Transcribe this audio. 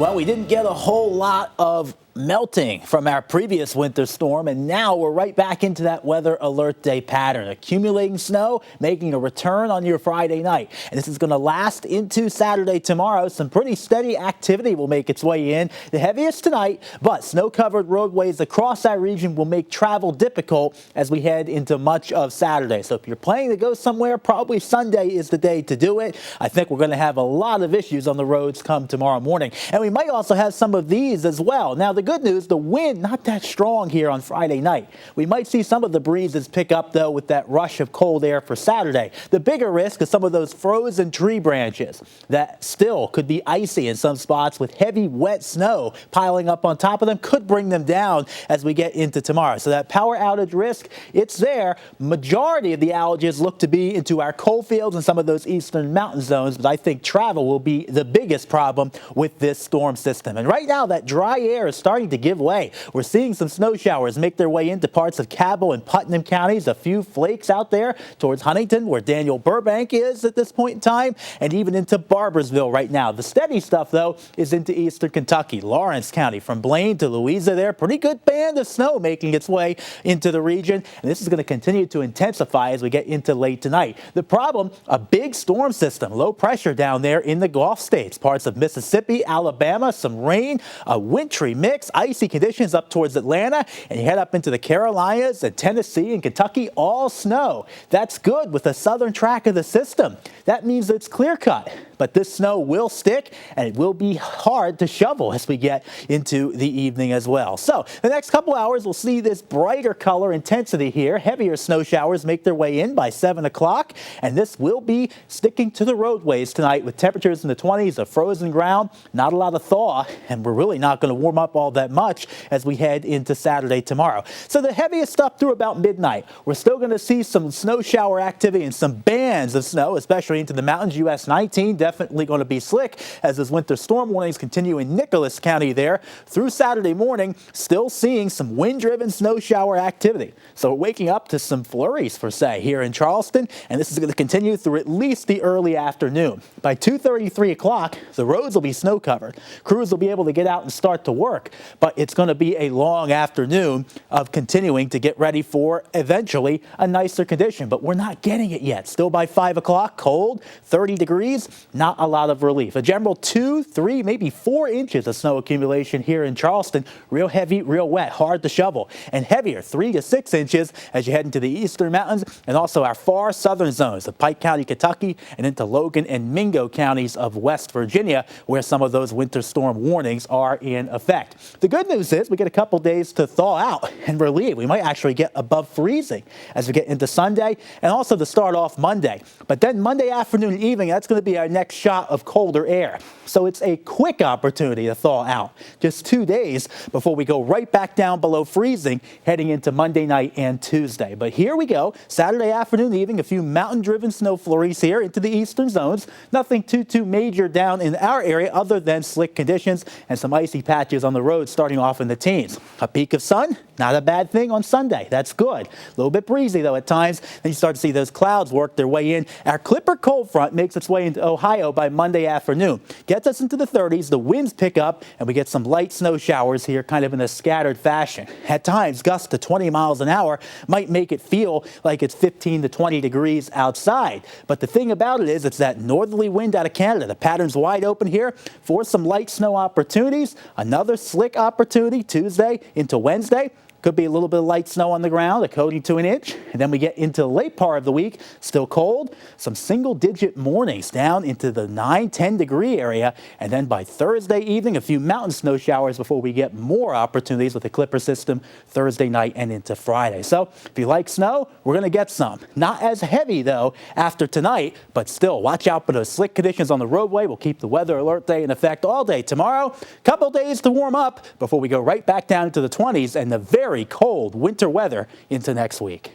Well, we didn't get a whole lot of melting from our previous winter storm, and now we're right back into that weather alert day pattern. Accumulating snow, making a return on your Friday night. And this is going to last into Saturday tomorrow. Some pretty steady activity will make its way in. The heaviest tonight, but snow-covered roadways across our region will make travel difficult as we head into much of Saturday. So if you're planning to go somewhere, probably Sunday is the day to do it. I think we're going to have a lot of issues on the roads come tomorrow morning. And we might also have some of these as well. Now, the good news, the wind not that strong here on Friday night. We might see some of the breezes pick up, though, with that rush of cold air for Saturday. The bigger risk is some of those frozen tree branches that still could be icy in some spots with heavy, wet snow piling up on top of them. Could bring them down as we get into tomorrow. So that power outage risk, it's there. Majority of the outages look to be into our coal fields and some of those eastern mountain zones, but I think travel will be the biggest problem with this storm system. And right now, that dry air is starting to give way. We're seeing some snow showers make their way into parts of Cabell and Putnam counties. A few flakes out there towards Huntington, where Daniel Burbank is at this point in time, and even into Barbersville right now. The steady stuff, though, is into eastern Kentucky, Lawrence County, from Blaine to Louisa there. Pretty good band of snow making its way into the region, and this is going to continue to intensify as we get into late tonight. The problem, a big storm system, low pressure down there in the Gulf states, parts of Mississippi, Alabama, some rain, a wintry mix, icy conditions up towards Atlanta, and you head up into the Carolinas and Tennessee and Kentucky, all snow. That's good with the southern track of the system. That means it's clear cut, but this snow will stick and it will be hard to shovel as we get into the evening as well. So the next couple hours, we'll see this brighter color intensity here. Heavier snow showers make their way in by 7 o'clock, and this will be sticking to the roadways tonight with temperatures in the 20s of frozen ground. Not a lot of thaw, and we're really not going to warm up all that much as we head into Saturday tomorrow. So the heaviest stuff through about midnight. We're still going to see some snow shower activity and some bands of snow, especially into the mountains. US 19 definitely going to be slick as those winter storm warnings continue in Nicholas County there through Saturday morning. Still seeing some wind-driven snow shower activity. So we're waking up to some flurries per se here in Charleston, and this is going to continue through at least the early afternoon. By 2:30, 3 o'clock, the roads will be snow covered. Crews will be able to get out and start to work, but it's going to be a long afternoon of continuing to get ready for eventually a nicer condition, but we're not getting it yet. Still by 5 o'clock, cold, 30 degrees, not a lot of relief. A general 2, 3, maybe 4 inches of snow accumulation here in Charleston. Real heavy, real wet, hard to shovel, and heavier 3 to 6 inches as you head into the eastern mountains and also our far southern zones of Pike County, Kentucky, and into Logan and Mingo counties of West Virginia, where some of those winter storm warnings are in effect. The good news is we get a couple days to thaw out and relieve. We might actually get above freezing as we get into Sunday and also to start off Monday. But then Monday afternoon and evening, that's going to be our next shot of colder air. So it's a quick opportunity to thaw out. Just 2 days before we go right back down below freezing heading into Monday night and Tuesday. But here we go. Saturday afternoon, evening, a few mountain-driven snow flurries here into the eastern zones. Nothing too major down in our area other than slick conditions and some icy patches on the road starting off in the teens. A peak of sun, not a bad thing on Sunday. That's good. A little bit breezy, though, at times. Then you start to see those clouds work their way in. Our Clipper cold front makes its way into Ohio by Monday afternoon. Gets us into the 30s. The winds pick up, and we get some light snow showers here kind of in a scattered fashion. At times, gusts to 20 miles an hour might make it feel like it's 15 to 20 degrees outside. But the thing about it is it's that northerly wind out of Canada. The pattern's wide open here for some light snow opportunities. Another slick opportunity Tuesday into Wednesday. Could be a little bit of light snow on the ground, a coating to an inch. And then we get into the late part of the week, still cold, some single-digit mornings down into the 9-10 degree area. And then by Thursday evening, a few mountain snow showers before we get more opportunities with the Clipper system Thursday night and into Friday. So if you like snow, we're going to get some. Not as heavy, though, after tonight, but still watch out for those slick conditions on the roadway. We'll keep the weather alert day in effect all day tomorrow. Couple days to warm up before we go right back down into the 20s and the very cold winter weather into next week.